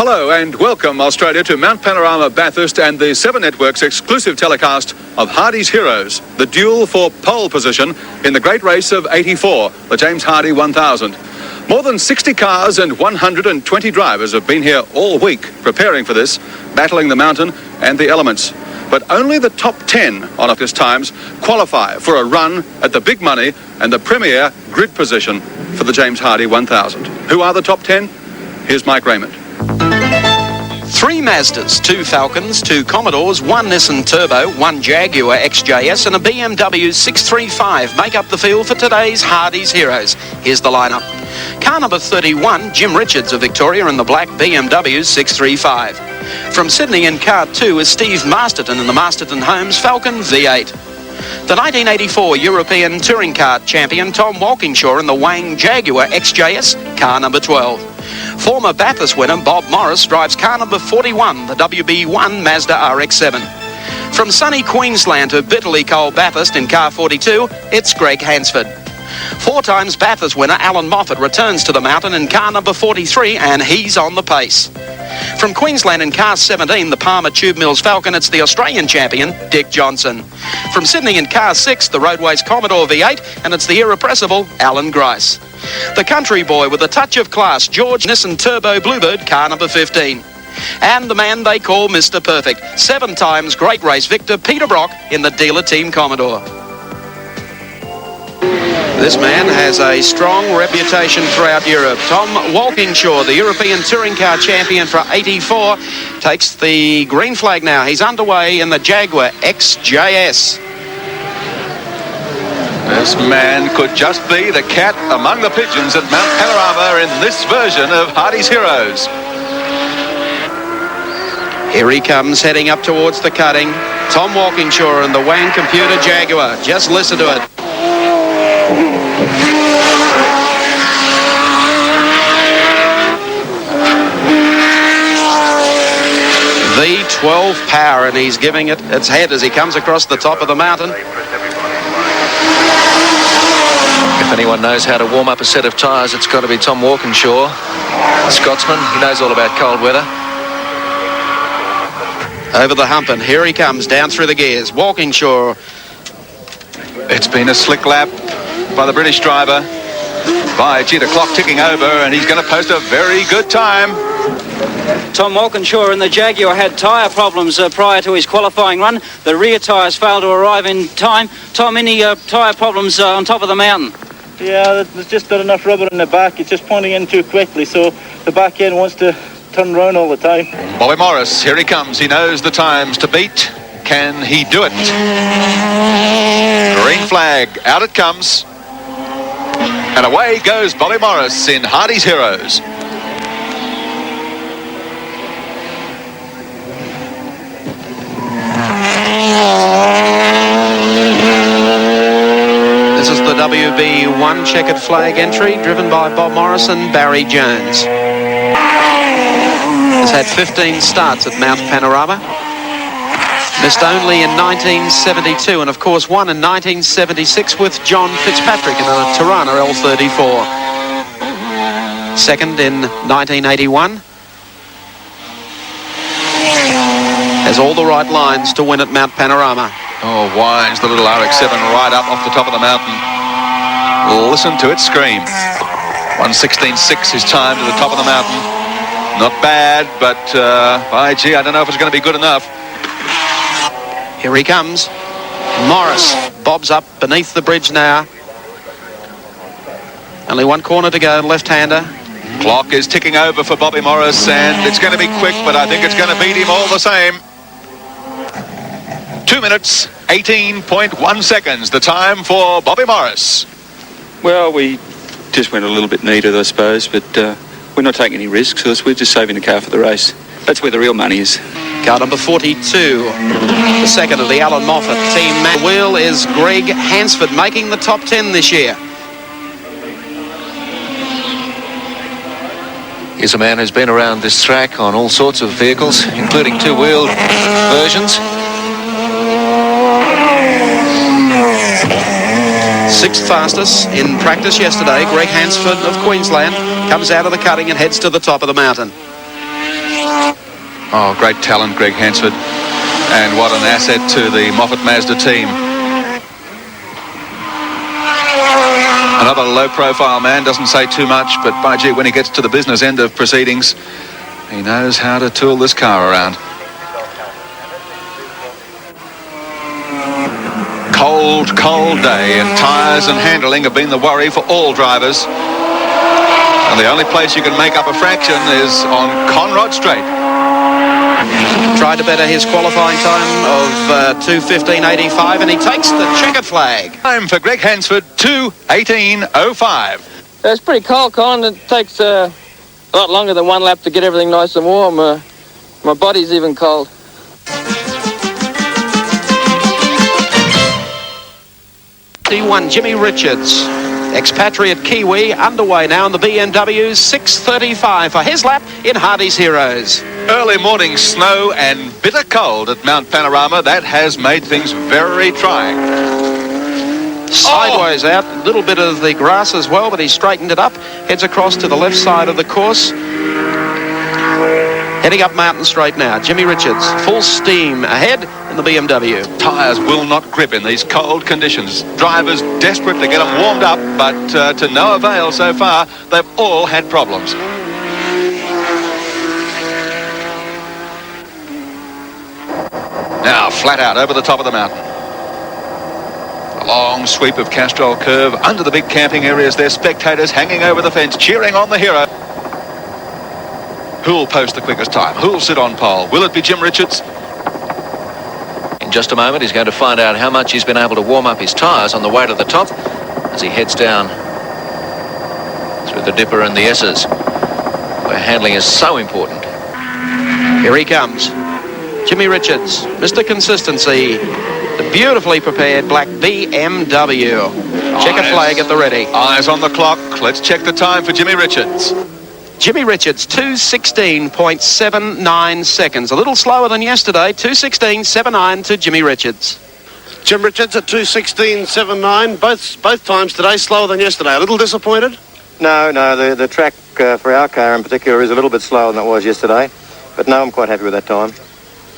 Hello and welcome, Australia, to Mount Panorama Bathurst and the 7 Network's exclusive telecast of Hardies Heroes, the duel for pole position in the great race of '84, the James Hardie 1000. More than 60 cars and 120 drivers have been here all week preparing for this, battling the mountain and the elements. But only the top 10 on office times qualify for a run at the big money and the premier grid position for the James Hardie 1000. Who are the top 10? Here's Mike Raymond. 3 Mazdas, 2 Falcons, 2 Commodores, 1 Nissan Turbo, 1 Jaguar XJS and a BMW 635 make up the field for today's Hardies Heroes. Here's the lineup. Car number 31, Jim Richards of Victoria in the black BMW 635. From Sydney in car 2 is Steve Masterton in the Masterton Homes Falcon V8. The 1984 European Touring Car champion Tom Walkinshaw in the Wang Jaguar XJS, car number 12. Former Bathurst winner Bob Morris drives car number 41, the WB1 Mazda RX7. From sunny Queensland to bitterly cold Bathurst in car 42, it's Greg Hansford. 4 times Bathurst winner Alan Moffat returns to the mountain in car number 43, and he's on the pace. From Queensland in car 17, the Palmer Tube Mills Falcon, it's the Australian champion, Dick Johnson. From Sydney in car 6, the Roadways Commodore V8, and it's the irrepressible ALLAN GRICE. The country boy with a touch of class, George Nissan Turbo Bluebird, car number 15. And the man they call Mr. Perfect, 7 times great race victor Peter Brock in the dealer team Commodore. This man has a strong reputation throughout Europe. Tom Walkinshaw, the European Touring Car champion for '84, takes the green flag now. He's underway in the Jaguar XJS. This man could just be the cat among the pigeons at Mount Panorama in this version of Hardies Heroes. Here he comes, heading up towards the cutting. Tom Walkinshaw and the Wang Computer Jaguar. Just listen to it. V12 power, and he's giving it its head as he comes across the top of the mountain. If anyone knows how to warm up a set of tyres, it's got to be Tom Walkinshaw, a Scotsman. He knows all about cold weather. Over the hump, and here he comes down through the gears. Walkinshaw. It's been a slick lap by the British driver. Gee, the clock ticking over, and he's going to post a very good time. Tom Walkinshaw in the Jaguar had tyre problems prior to his qualifying run. The rear tyres failed to arrive in time. Tom, any tyre problems on top of the mountain? Yeah, there's just not enough rubber in the back. It's just pointing in too quickly, so the back end wants to turn around all the time. Bobby Morris, here he comes. He knows the times to beat. Can he do it? Green flag, out it comes. And away goes Bobby Morris in Hardies Heroes. This is the WB1 checkered flag entry, driven by Bob Morris and Barry Jones. Has had 15 starts at Mount Panorama. Missed only in 1972, and of course won in 1976 with John Fitzpatrick in a Tirana L34. Second in 1981. Has all the right lines to win at Mount Panorama. Oh, winds the little RX7 right up off the top of the mountain. Listen to it scream. 1:16.6 his time to the top of the mountain. Not bad, but gee, I don't know if it's going to be good enough. Here he comes. Morris bobs up beneath the bridge now. Only one corner to go, left-hander. Clock is ticking over for Bobby Morris, and it's going to be quick, but I think it's going to beat him all the same. 2 minutes, 18.1 seconds, the time for Bobby Morris. Well, we just went a little bit neater, I suppose, but we're not taking any risks, so we're just saving the car for the race. That's where the real money is. Car number 42, the second of the Alan Moffat team. The wheel is Greg Hansford, making the top 10 this year. He's a man who's been around this track on all sorts of vehicles, including 2-wheeled versions. 6th fastest in practice yesterday. Greg Hansford of Queensland comes out of the cutting and heads to the top of the mountain. Oh, great talent, Greg Hansford. And what an asset to the MOFFAT Mazda team. Another low-profile man, doesn't say too much, but by gee, when he gets to the business end of proceedings, he knows how to tool this car around. Cold, cold day, and tyres and handling have been the worry for all drivers. And the only place you can make up a fraction is on Conrod Straight. Tried to better his qualifying time of 2:15.85, and he takes the checkered flag. Time for Greg Hansford, 2:18.05. It's pretty cold, Colin. It takes a lot longer than one lap to get everything nice and warm. My body's even cold. T1 Jimmy Richards, expatriate Kiwi, underway now in the BMW 635 for his lap in Hardies Heroes. Early morning snow and bitter cold at Mount Panorama. That has made things very trying. Sideways out, a little bit of the grass as well, but he straightened it up, heads across to the left side of the course. Heading up Mountain Straight now, Jimmy Richards, full steam ahead in the BMW. Tyres will not grip in these cold conditions. Drivers desperate to get them warmed up, but to no avail so far. They've all had problems. Now flat out over the top of the mountain. A long sweep of Castrol Curve under the big camping areas there. Spectators hanging over the fence, cheering on the hero. Who'll post the quickest time? Who'll sit on pole? Will it be Jim Richards? In just a moment, he's going to find out how much he's been able to warm up his tyres on the way to the top as he heads down through the Dipper and the S's, where handling is so important. Here he comes. Jimmy Richards, Mr. Consistency, the beautifully prepared black BMW. Checkered flag at the ready. Eyes on the clock. Let's check the time for Jimmy Richards. Jimmy Richards, 2:16.79 seconds. A little slower than yesterday, 2:16.79 to Jimmy Richards. Jim Richards at 2:16.79. Both times today slower than yesterday. A little disappointed? No, the track for our car in particular is a little bit slower than it was yesterday. But no, I'm quite happy with that time.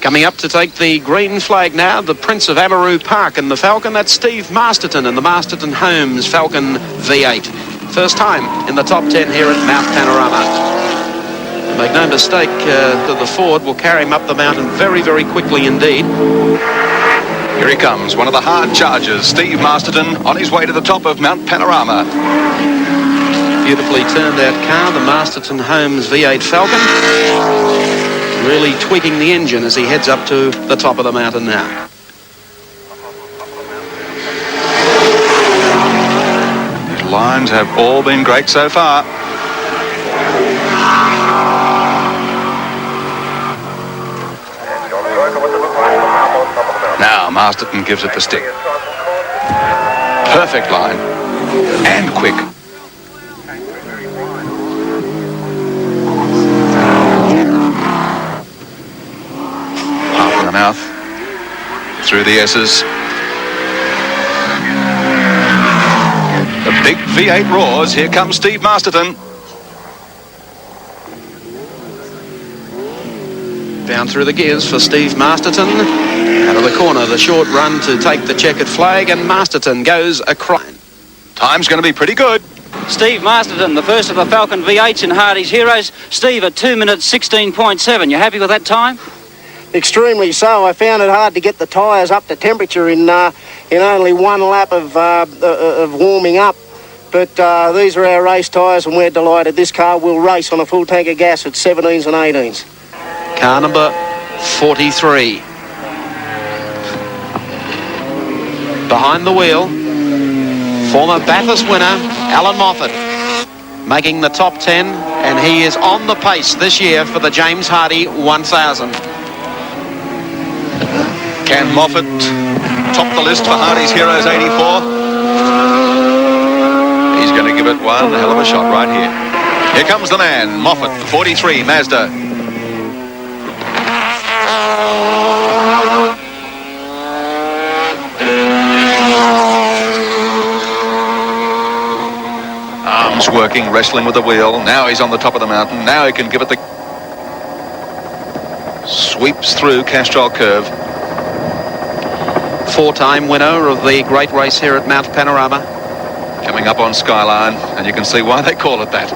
Coming up to take the green flag now, the Prince of Amaroo Park and the Falcon. That's Steve Masterton and the Masterton Homes Falcon V8. First time in the top 10 here at Mount Panorama. Make no mistake, the Ford will carry him up the mountain very, very quickly indeed. Here he comes, one of the hard chargers, Steve Masterton, on his way to the top of Mount Panorama. Beautifully turned out car, the Masterton Homes V8 Falcon. Really tweaking the engine as he heads up to the top of the mountain now. His lines have all been great so far. Now Masterton gives it the stick. Perfect line. And quick. Half in the mouth. Through the S's. The big V8 roars. Here comes Steve Masterton. Down through the gears for Steve Masterton. Out of the corner, the short run to take the checkered flag, and Masterton goes across. Time's going to be pretty good. Steve Masterton, the first of the Falcon V8s in Hardies Heroes. Steve, at 2:16.7. You happy with that time? Extremely so. I found it hard to get the tyres up to temperature in only one lap of warming up. But these are our race tyres, and we're delighted. This car will race on a full tank of gas at 17s and 18s. Car number 43. Behind the wheel, former Bathurst winner, Alan Moffat, making the top 10, and he is on the pace this year for the James Hardie 1000. Can Moffat top the list for Hardies Heroes 84? He's going to give it one hell of a shot right here. Here comes the man, Moffat, the 43 Mazda. Arms working, wrestling with the wheel. Now he's on the top of the mountain. Now he can give it the... sweeps through Castrol Curve. Four-time winner of the great race here at Mount Panorama. Coming up on Skyline, and you can see why they call it that.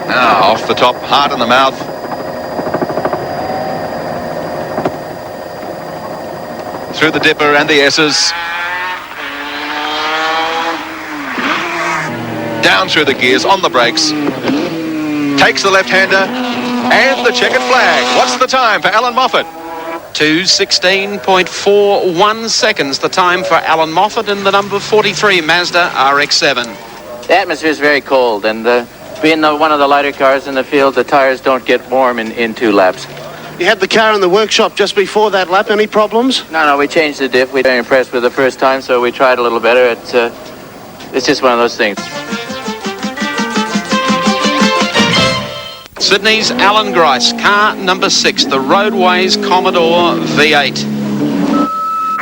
Now, off the top, hard in the mouth. Through the dipper and the S's. Down through the gears, on the brakes. Takes the left-hander, and the checkered flag. What's the time for Alan Moffat? 2:16.41 seconds, the time for Alan Moffat in the number 43 Mazda RX7. The atmosphere is very cold, and being one of the lighter cars in the field, the tires don't get warm in 2 laps. You had the car in the workshop just before that lap. Any problems? No, we changed the diff. We were very impressed with the first time, so we tried a little better. It's just one of those things. Sydney's Alan Grice, car number 6, the Roadways Commodore V8.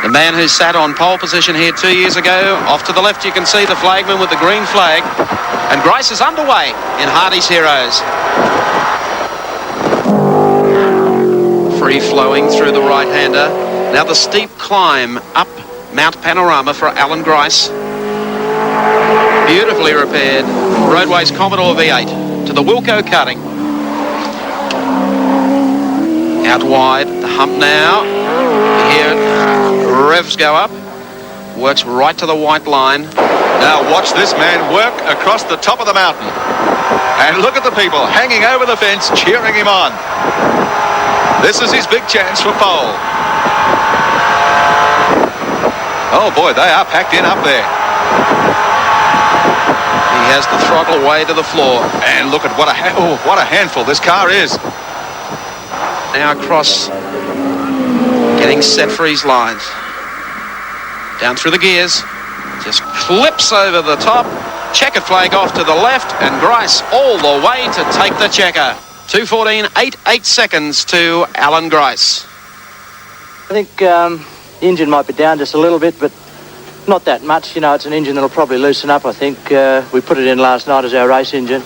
The man who sat on pole position here 2 years ago. Off to the left you can see the flagman with the green flag. And Grice is underway in Hardies Heroes. Free-flowing through the right-hander. Now the steep climb up Mount Panorama for Alan Grice. Beautifully repaired Roadways Commodore V8 to the Wilco cutting. Out wide, the hump now. Here, revs go up. Works right to the white line. Now watch this man work across the top of the mountain. And look at the people hanging over the fence, cheering him on. This is his big chance for pole. Oh boy, they are packed in up there. He has the throttle way to the floor. And look at what a handful this car is. Now across, getting set for his lines. Down through the gears, just clips over the top. Checkered flag off to the left, and Grice all the way to take the checker. 2:14.88 seconds to Alan Grice. I think the engine might be down just a little bit, but not that much. You know, it's an engine that'll probably loosen up, I think. We put it in last night as our race engine.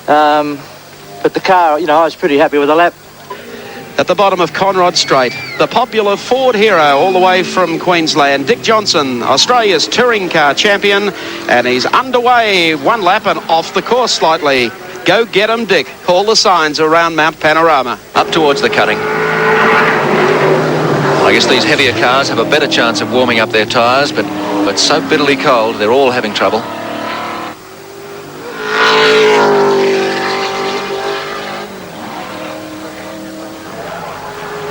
But the car, you know, I was pretty happy with the lap. At the bottom of Conrod Straight, the popular Ford hero all the way from Queensland, Dick Johnson, Australia's touring car champion, and he's underway 1 lap and off the course slightly. Go get him, Dick. All the signs around Mount Panorama. Up towards the cutting. I guess these heavier cars have a better chance of warming up their tyres, but so bitterly cold, they're all having trouble.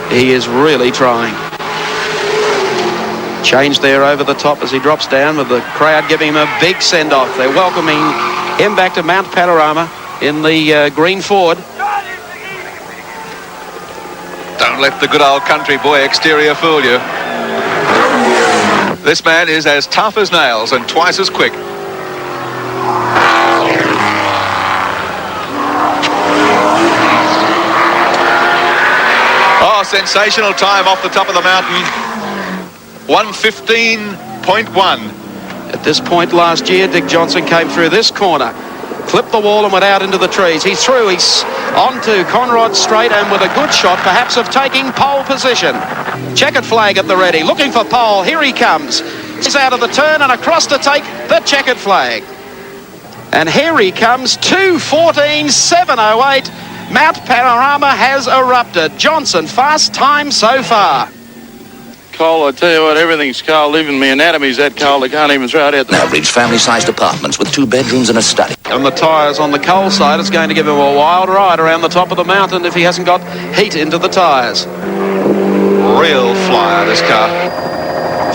He is really trying. Change there over the top as he drops down, with the crowd giving him a big send-off. They're welcoming him back to Mount Panorama in the green Ford. Don't let the good old country boy exterior fool you. This man is as tough as nails and twice as quick. Oh, sensational time off the top of the mountain. 1:15.1. At this point last year, Dick Johnson came through this corner, clipped the wall and went out into the trees. He's through, he's onto Conrod Straight, and with a good shot perhaps of taking pole position. Checkered flag at the ready, looking for pole. Here he comes. He's out of the turn and across to take the checkered flag. And here he comes, 2:14.708. Mount Panorama has erupted. Johnson, fast time so far. Cole, I tell you what, everything's cold. Even my anatomy's that cold I can't even throw it out there. Average family-sized apartments with 2 bedrooms and a study. And the tyres on the coal side, it's going to give him a wild ride around the top of the mountain if he hasn't got heat into the tyres. Real flyer, this car.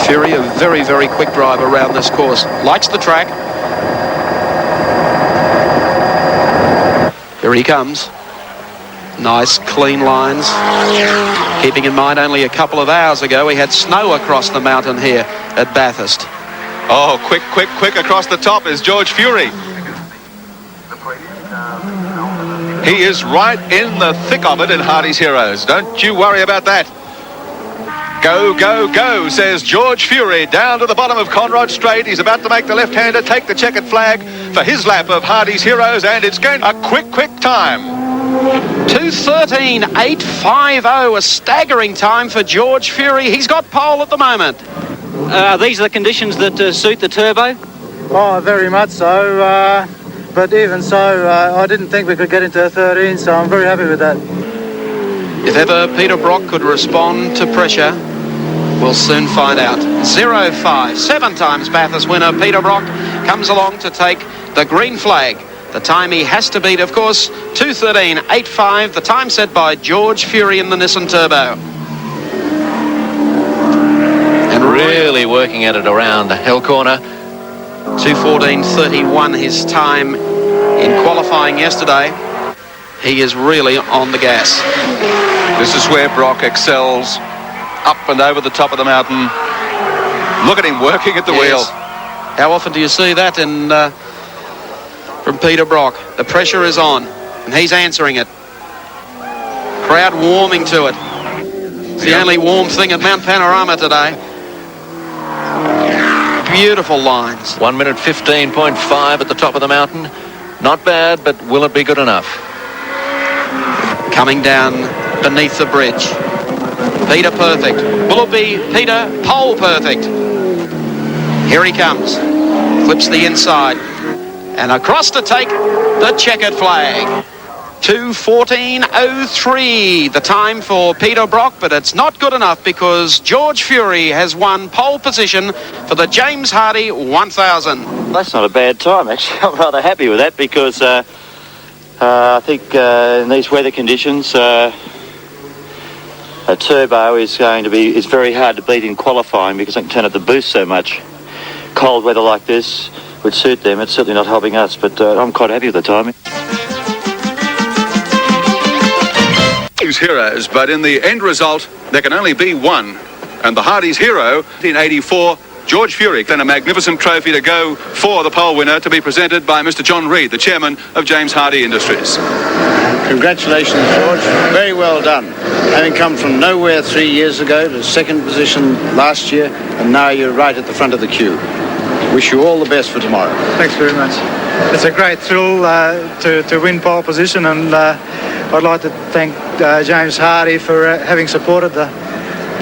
Fury, a very, very quick drive around this course. Likes the track. Here he comes. Nice, clean lines. Keeping in mind only a couple of hours ago we had snow across the mountain here at Bathurst. Oh, quick across the top is George Fury. He is right in the thick of it in Hardies Heroes. Don't you worry about that. Go, go, go, says George Fury, down to the bottom of Conrod Straight. He's about to make the left-hander take the checkered flag for his lap of Hardies Heroes, and it's going a quick time. 2:13.850, a staggering time for George Fury. He's got pole at the moment. These are the conditions that suit the turbo? Oh, very much so. But even so, I didn't think we could get into a 13, so I'm very happy with that. If ever Peter Brock could respond to pressure, we'll soon find out. 0-5, 7 times Bathurst winner Peter Brock comes along to take the green flag. The time he has to beat, of course, 2:13.85, the time set by George Fury in the Nissan Turbo. And really working at it around the hill corner. 2:14.31 his time in qualifying yesterday. He is really on the gas. This is where Brock excels, up and over the top of the mountain. Look at him working at the wheel. How often do you see that from Peter Brock? The pressure is on, and he's answering it. Crowd warming to it. It's the only warm thing at Mount Panorama today. Beautiful lines. 1 minute 15.5 at the top of the mountain. Not bad, but will it be good enough? Coming down beneath the bridge. Peter perfect. Will it be Peter pole perfect? Here he comes. Flips the inside. And across to take the checkered flag. 2:14.03, the time for Peter Brock, but it's not good enough because George Fury has won pole position for the James Hardie 1000. That's not a bad time, actually. I'm rather happy with that because I think in these weather conditions, a turbo is very hard to beat in qualifying because they can turn up the boost so much. Cold weather like this would suit them. It's certainly not helping us, but I'm quite happy with the timing. Heroes, but in the end result, there can only be one. And the Hardies hero, 1984, George Fury, then a magnificent trophy to go for the pole winner to be presented by Mr. John Reid, the chairman of James Hardie Industries. Congratulations, George. Very well done. Having come from nowhere 3 years ago to second position last year, and now you're right at the front of the queue. Wish you all the best for tomorrow. Thanks very much. It's a great thrill to win pole position, and I'd like to thank James Hardie for having supported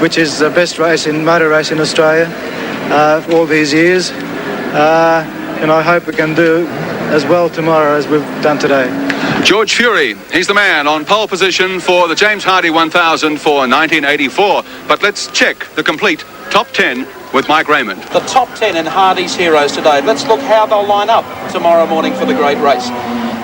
which is the best motor race in Australia for all these years. And I hope we can do as well tomorrow as we've done today. George Fury, he's the man on pole position for the James Hardie 1000 for 1984. But let's check the complete top 10 with Mike Raymond. The top 10 in Hardies Heroes today. Let's look how they'll line up tomorrow morning for the great race.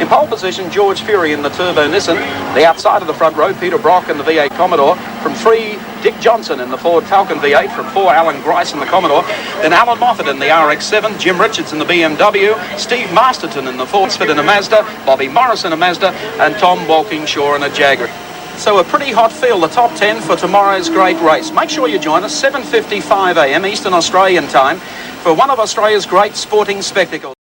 In pole position, George Fury in the Turbo Nissan. The outside of the front row, Peter Brock in the V8 Commodore. From 3, Dick Johnson in the Ford Falcon V8. From 4, Alan GRICE in the Commodore. Then Alan MOFFAT in the RX7. Jim Richards in the BMW. Steve Masterton in the Ford in a Mazda. Bobby Morris in a Mazda. And Tom Walkinshaw in a Jaguar. So a pretty hot field, the top 10 for tomorrow's great race. Make sure you join us 7:55 a.m. Eastern Australian time for one of Australia's great sporting spectacles.